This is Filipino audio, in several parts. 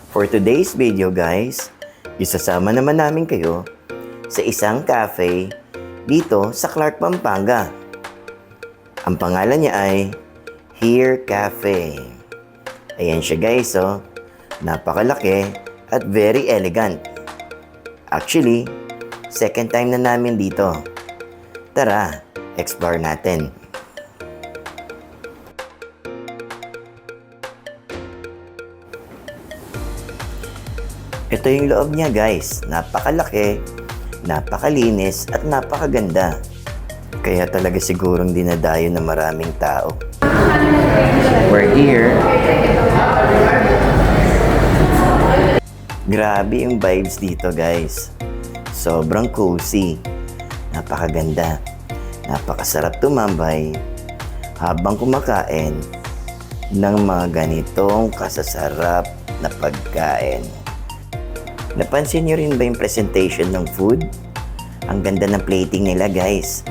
For today's video guys, isasama naman namin kayo sa isang cafe dito sa Clark, Pampanga. Ang pangalan niya ay Here Cafe. Ayan siya guys, oh. Napakalaki at very elegant. Actually, second time na namin dito. Tara, explore natin. Ito yung loob niya guys. Napakalaki, napakalinis at napakaganda. Kaya talaga sigurong dinadayo ng maraming tao. We're here. Grabe yung vibes dito guys. Sobrang cozy. Napakaganda. Napakasarap tumambay habang kumakain ng mga ganitong kasasarap na pagkain. Napansin nyo rin ba yung presentation ng food? Ang ganda ng plating nila guys.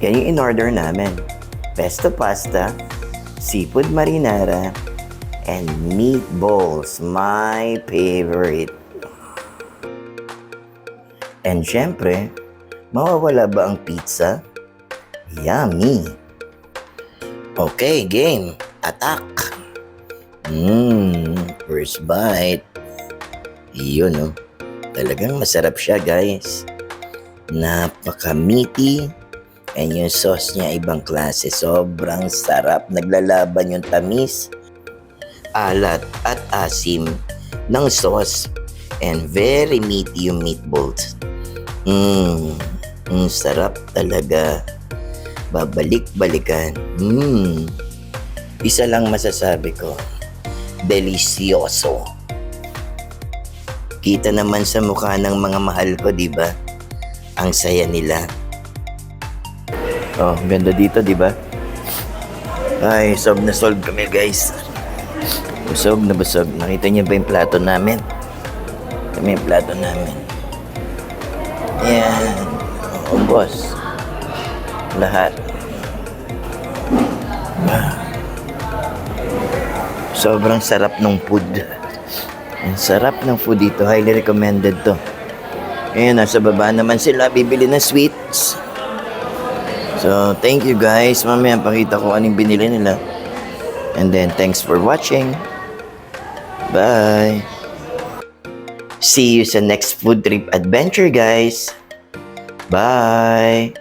Yan yung in-order namin. Pesto pasta, seafood marinara, and meatballs. My favorite. And syempre, mawawala ba ang pizza? Yummy! Okay, game. Attack! First bite. Yun, oh. Talagang masarap siya, guys. Napaka-meaty. And yung sauce niya, ibang klase. Sobrang sarap. Naglalaban yung tamis, alat, at asim ng sauce. And very meaty yung meatballs. Sarap talaga. Babalik-balikan. Isa lang masasabi ko. Delicioso. Kita naman sa mukha ng mga mahal ko, di ba? Ang saya nila. Oh, ganda dito, di ba? Ay, solve na solve kami, guys. Busog na busog. Nakita niyo ba yung plato namin? Kami yung plato namin. Ayan. Oh, boss. Lahat. Sobrang sarap ng food. Ang sarap ng food dito. Highly recommended to. Ayan, nasa baba naman sila. Bibili ng sweets. So, thank you guys. Mamaya pakita ko anong binili nila. And then, thanks for watching. Bye. See you sa next food trip adventure, guys. Bye.